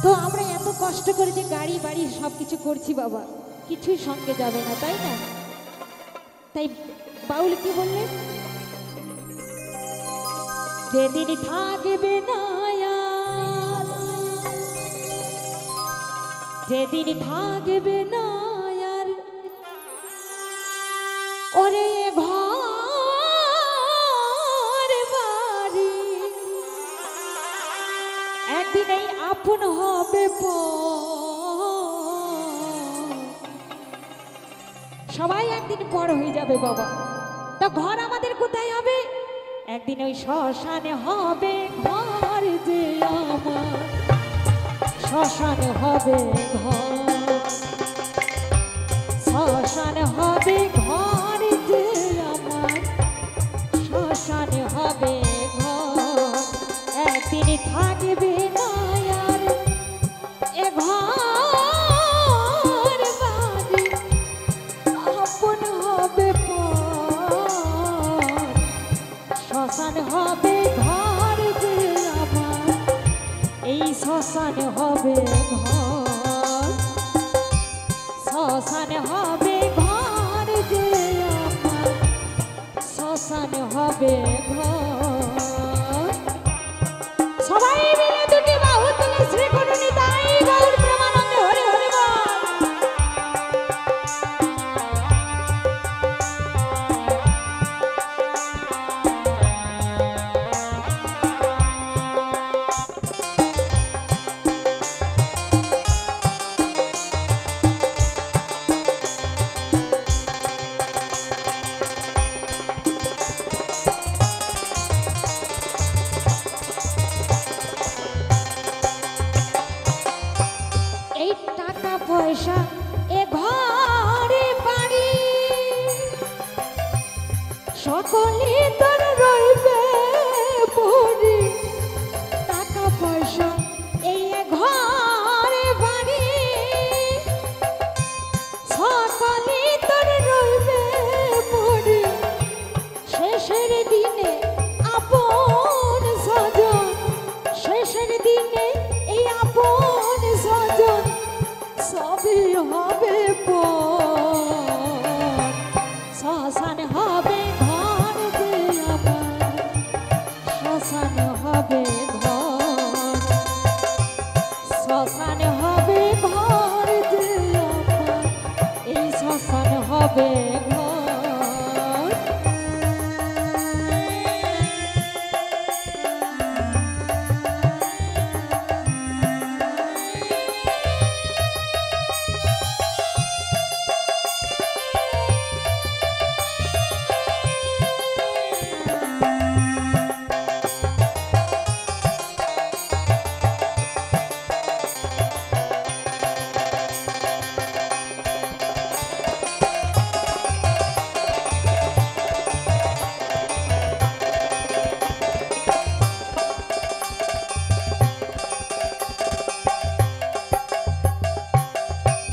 তো আমরা এত কষ্ট করে যে গাড়ি বাড়ি সব কিছু করছি বাবা, কিছুই সঙ্গে যাবে না, তাই না? তাই বাউল কি বললেন, যেদিন থাকবে না আর, যেদিন থাকবে না আর ওরে ঘর বাড়ি, একদিন এই আপন হবে সবাই একদিন পর হয়ে যাবে বাবা। তা ঘর আমাদের কোথায় হবে? একদিন ওই শ্মশানে হবে ঘর, যে আমার শ্মশান হবে ঘর, শ্মশান হবে ঘর, যে আমার শ্মশান হবে ঘর। একদিন থাকবে না আর এ ঘর বাড়ি, আপন হবে পর, শ্মশান হবে ঘর, যে আমার এই শ্মশান হবে ঘর, শ্মশান হবে ঘর, যে আমার শ্মশান হবে ঘর। সবাই মিলে দুটি বাহু তুলে শ্রী গুরু নিতাই গৌর প্রেমানন্দে হরি হরি বল। এই টাকা পয়সা এ ঘরে বাড়ি সকলে তোর রইবে পড়ি, টাকা পয়সা এই ঘরে বাড়ি সকলে তোর রইবে পড়ি, শেষের দিনে আপন স্বজন, শেষের দিনে এই আপন স্বজন সবই হবে পর, শ্মশান হবে ঘর, যে আমার শ্মশান হবে ঘর, শ্মশান হবে ঘর, যে আমার এই শ্মশান হবে ঘর।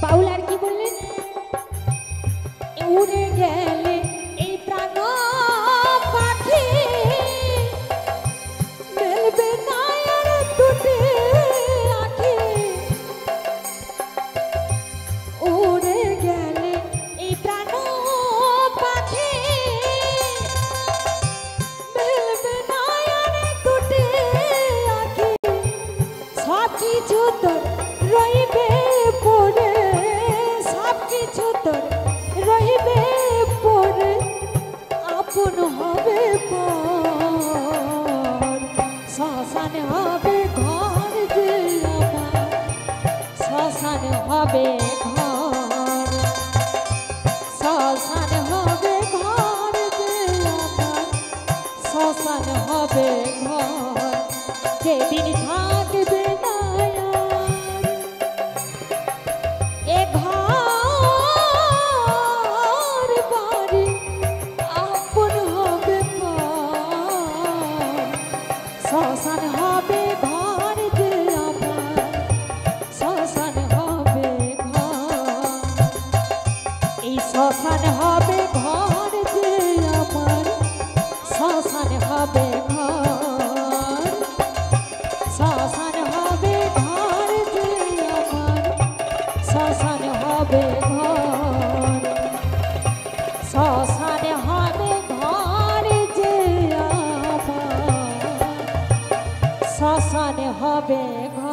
বাউল আর কি বললেন, উড়ে গেলে এই প্রাণ পাখি মেলবে না আর দুটি আঁখি, উড়ে গেলে এই প্রাণ পাখি মেলবে না আর দুটি আঁখি, সব কিছু তোর রইবে পড়ে, সব কিছু তোর রইবে পড়ে, আপন হবে পর, শ্মশান হবে ঘর, যে আমার শ্মশান হবে ঘর, শ্মশান হবে ঘর, যে আমার শ্মশান হবে ঘর। যেদিন থাকবে না আর এ ঘর বাড়ি, আপন হবে পর, শ্মশান হবে ঘর, যে আমার শ্মশান হবে ঘর, এই শ্মশান হবে ঘর, যে আমার শ্মশান হবে ঘর, শ্মশান হবে ঘর, যে শ্মশানে হবে ঘর, শ্মশানে হবে ঘর যে আমার, শ্মশানে হবে ঘর।